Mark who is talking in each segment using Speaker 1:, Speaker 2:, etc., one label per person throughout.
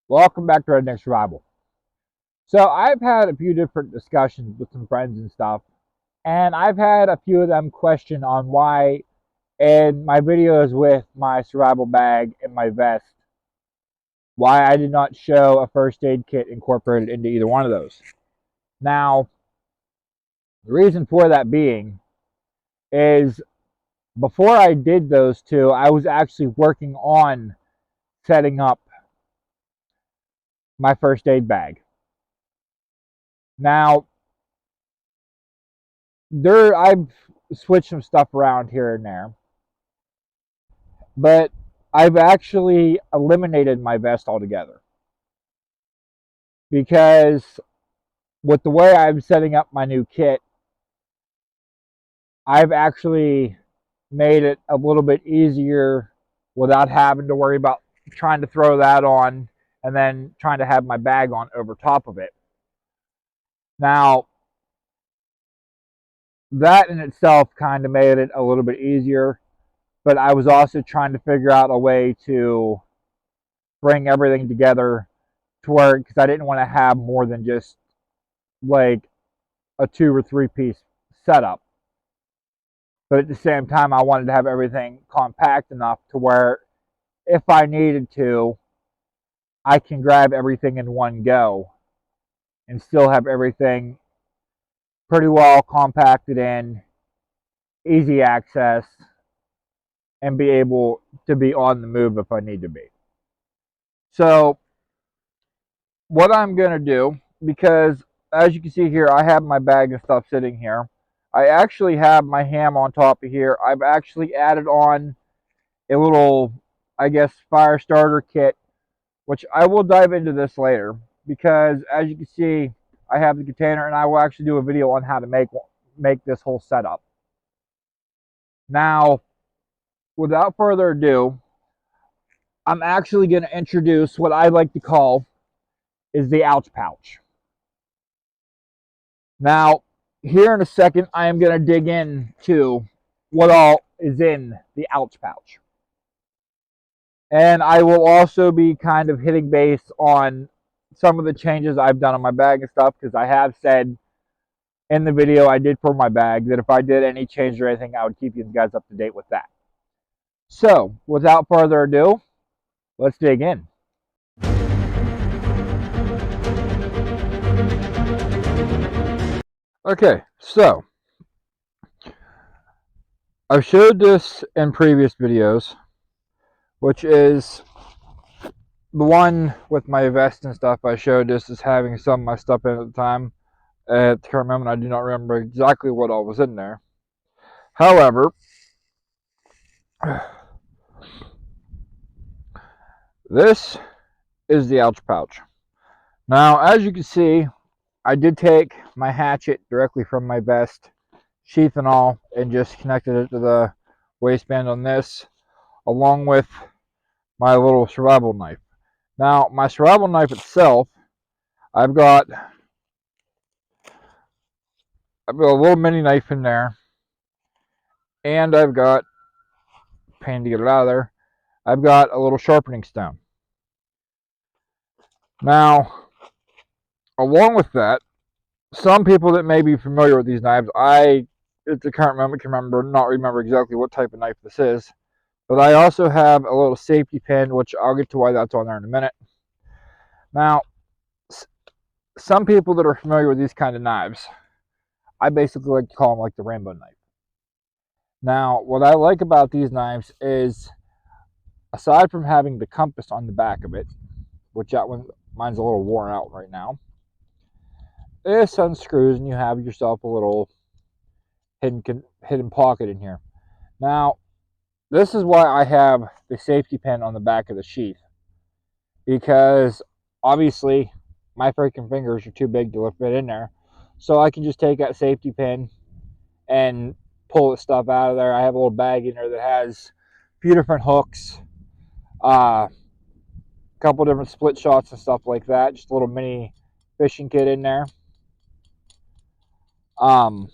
Speaker 1: Welcome back to Redneck Survival. So I've had a few different discussions with some friends and stuff, and I've had a few of them question on why in my videos with my survival bag and my vest, why I did not show a first aid kit incorporated into either one of those. Now, the reason for that being is before I did those two, I was actually working on setting up my first aid bag. Now, I've switched some stuff around here and there, but I've actually eliminated my vest altogether because with the way I'm setting up my new kit, I've actually made it a little bit easier without having to worry about trying to throw that on and then trying to have my bag on over top of it. Now, that in itself kind of made it a little bit easier, but I was also trying to figure out a way to bring everything together to where, because I didn't want to have more than just like a 2 or 3 piece setup. But at the same time, I wanted to have everything compact enough to where if I needed to, I can grab everything in one go and still have everything pretty well compacted in, easy access, and be able to be on the move if I need to be. So, what I'm going to do, because as you can see here, I have my bag and stuff sitting here. I actually have my ham on top of here. I've actually added on a little, I guess, fire starter kit, which I will dive into this later because as you can see, I have the container and I will actually do a video on how to make this whole setup. Now, without further ado, I'm actually going to introduce what I like to call is the ouch pouch. Now, here in a second, I am going to dig into what all is in the ouch pouch. And I will also be kind of hitting base on some of the changes I've done on my bag and stuff, because I have said in the video I did for my bag that if I did any change or anything, I would keep you guys up to date with that. So, without further ado, let's dig in. Okay, so I've showed this in previous videos, which is the one with my vest and stuff. I showed this as having some of my stuff in at the time. At the current moment, I do not remember exactly what all was in there. However, this is the ouch pouch. Now, as you can see, I did take my hatchet directly from my vest, sheath and all, and just connected it to the waistband on this, along with my little survival knife. Now, my survival knife itself, I've got a little mini knife in there, and I've got, pain to get it out of there, I've got a little sharpening stone. Now, along with that, some people that may be familiar with these knives, I, at the current moment, can not remember exactly what type of knife this is, but I also have a little safety pin, which I'll get to why that's on there in a minute. Now, some people that are familiar with these kind of knives, I basically like to call them like the rainbow knife. Now, what I like about these knives is, aside from having the compass on the back of it, which that one, mine's a little worn out right now, this unscrews and you have yourself a little hidden pocket in here. Now, this is why I have the safety pin on the back of the sheath, because obviously my freaking fingers are too big to fit in there, so I can just take that safety pin and pull the stuff out of there. I have a little bag in there that has a few different hooks, a couple different split shots and stuff like that, just a little mini fishing kit in there. And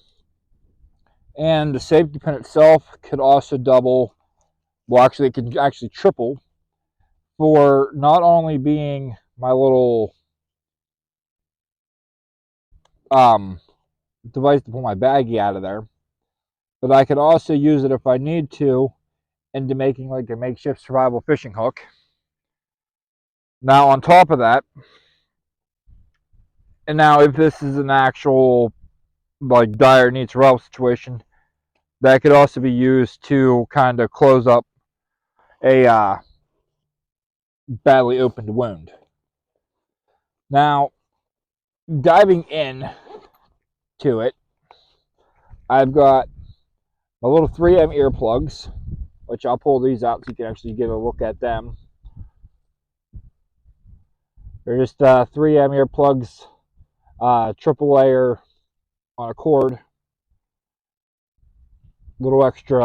Speaker 1: the safety pin itself could also double, well, actually it can actually triple, for not only being my little device to pull my baggie out of there. But I could also use it if I need to into making like a makeshift survival fishing hook. Now on top of that, and now if this is an actual like dire need survival situation, that could also be used to kind of close up a badly opened wound. Now diving in to it, I've got my little 3M earplugs, which I'll pull these out so you can actually get a look at them. They're just 3M earplugs, triple layer on a cord, little extra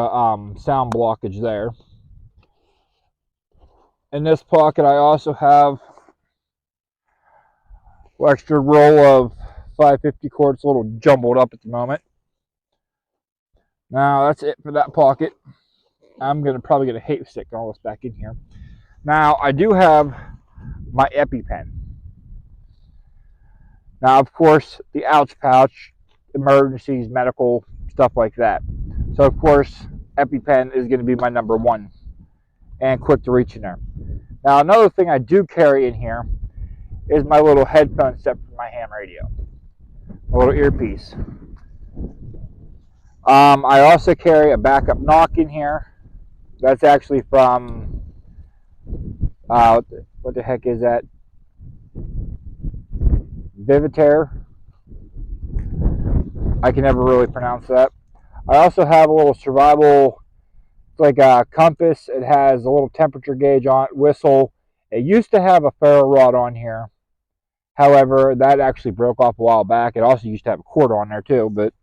Speaker 1: sound blockage there. In this pocket, I also have an extra roll of 550 cord. It's a little jumbled up at the moment. Now that's it for that pocket. I'm probably gonna hate stick all this back in here. Now I do have my EpiPen. Now of course the ouch pouch, emergencies, medical stuff like that. So of course EpiPen is going to be my number one and quick to reach in there. Now another thing I do carry in here is my little headphone set for my ham radio, a little earpiece. I also carry a backup knock in here. That's actually from what the heck is that? Vivitaire. I can never really pronounce that. I also have a little survival, it's like a compass. It has a little temperature gauge on it, whistle. It used to have a ferro rod on here. However, that actually broke off a while back. It also used to have a cord on there too. But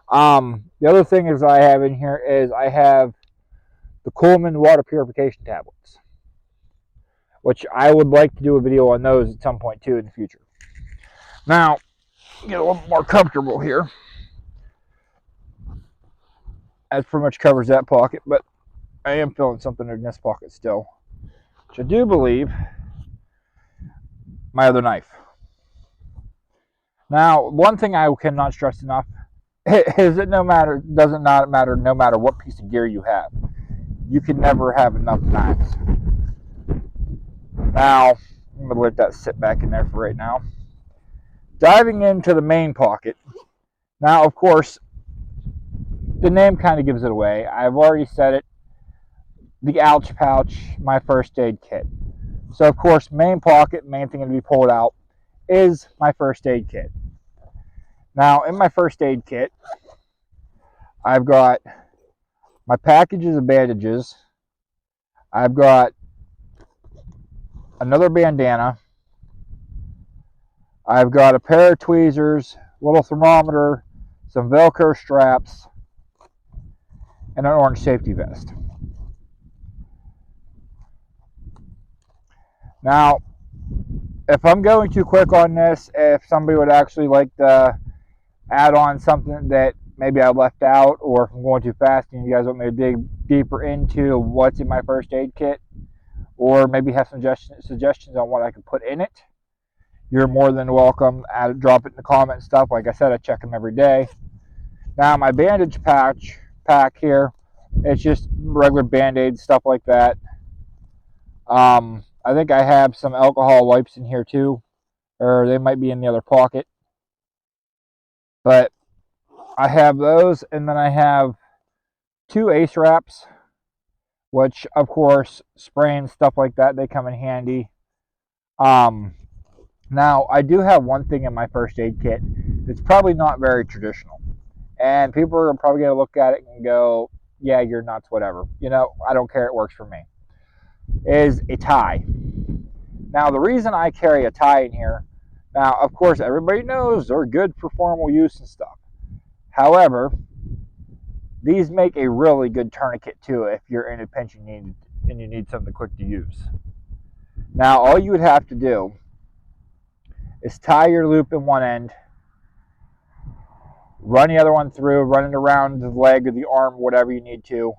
Speaker 1: the other thing is I have in here is I have the Coleman water purification tablets, which I would like to do a video on those at some point too in the future. Now, get a little more comfortable here. That pretty much covers that pocket, but I am feeling something in this pocket still, which I do believe my other knife. Now, one thing I cannot stress enough is it does not matter no matter what piece of gear you have. You can never have enough knives. Now, I'm going to let that sit back in there for right now. Diving into the main pocket. Now, of course, the name kind of gives it away. I've already said it. The ouch pouch, my first aid kit. So, of course, main pocket, main thing to be pulled out is my first aid kit. Now, in my first aid kit, I've got my packages of bandages. I've got another bandana. I've got a pair of tweezers, a little thermometer, some Velcro straps, and an orange safety vest. Now, if I'm going too quick on this, if somebody would actually like to add on something that maybe I left out, or if I'm going too fast and you guys want me to dig deeper into what's in my first aid kit, or maybe have some suggestions on what I could put in it, you're more than welcome. Drop it in the comment stuff. Like I said, I check them every day. Now, my bandage pack here, it's just regular Band-Aids, stuff like that. I think I have some alcohol wipes in here too, or they might be in the other pocket. But I have those, and then I have 2 ace wraps, which of course spray and stuff like that, they come in handy. Now I do have one thing in my first aid kit that's probably not very traditional, and people are probably going to look at it and go, yeah, you're nuts, whatever. You know, I don't care, it works for me. Is a tie. Now the reason I carry a tie in here, now of course everybody knows they're good for formal use and stuff. However, these make a really good tourniquet too if you're in a pinch and you need something quick to use. Now all you would have to do is tie your loop in one end, run the other one through, run it around the leg or the arm, whatever you need to,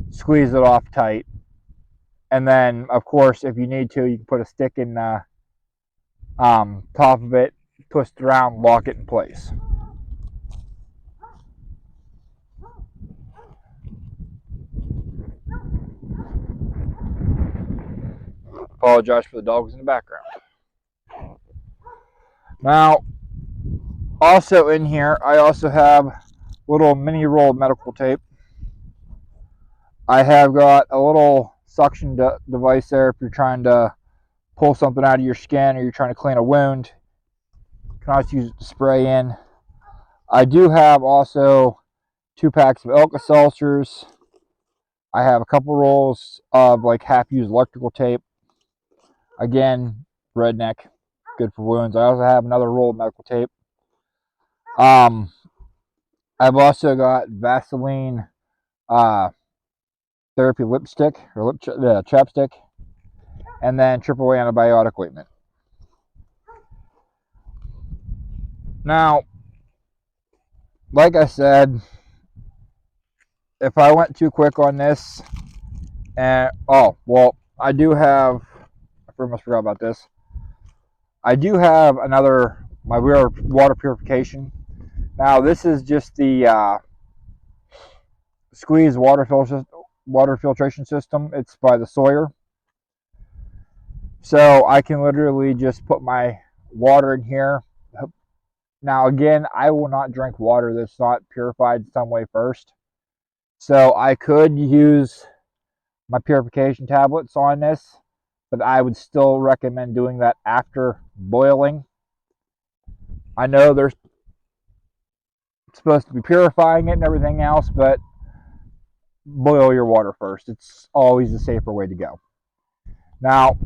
Speaker 1: squeeze it off tight, And then, of course, if you need to, you can put a stick in top of it, twist it around, lock it in place. Apologize for the dogs in the background. Now, also in here, I also have a little mini roll of medical tape. I have got a little suction device there if you're trying to pull something out of your skin or you're trying to clean a wound. You can also use it to spray in. I do have also 2 packs of Alka-Seltzers. I have a couple rolls of like half-used electrical tape. Again, Redneck, good for wounds. I also have another roll of medical tape. I've also got Vaseline therapy lipstick or chapstick, and then AAA antibiotic ointment. Now, like I said, if I went too quick on this, and I do have. I almost forgot about this. I do have my water purification. Now, this is just the squeeze water filtration system. It's by the Sawyer. So I can literally just put my water in here. Now, again, I will not drink water that's not purified some way first. So I could use my purification tablets on this, but I would still recommend doing that after boiling. I know they're supposed to be purifying it and everything else, but boil your water first. It's always the safer way to go. Now,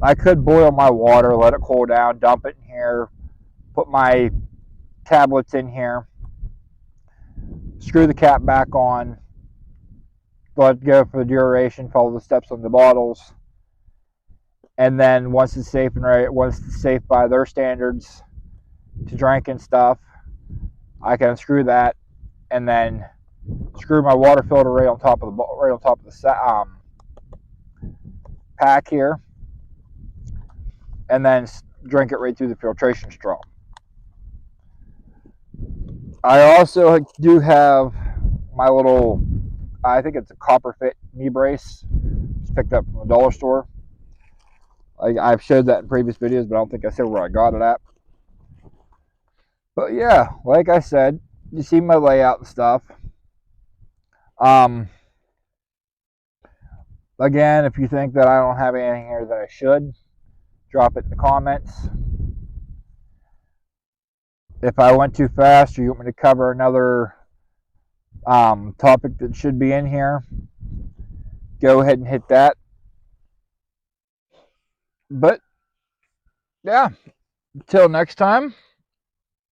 Speaker 1: I could boil my water, let it cool down, dump it in here, put my tablets in here, screw the cap back on, let it go for the duration, follow the steps on the bottles, and then once it's safe by their standards to drink and stuff, I can unscrew that and then screw my water filter right on top of the pack here, and then drink it right through the filtration straw. I also do have my little, I think it's a copper fit knee brace, just picked up from a dollar store. I've showed that in previous videos, but I don't think I said where I got it at. But yeah, like I said, you see my layout and stuff. Again, if you think that I don't have anything here that I should, drop it in the comments. If I went too fast or you want me to cover another topic that should be in here, go ahead and hit that. But yeah, until next time,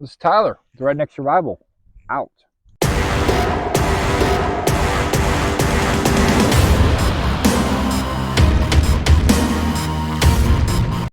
Speaker 1: this is Tyler, the Redneck Survival, out.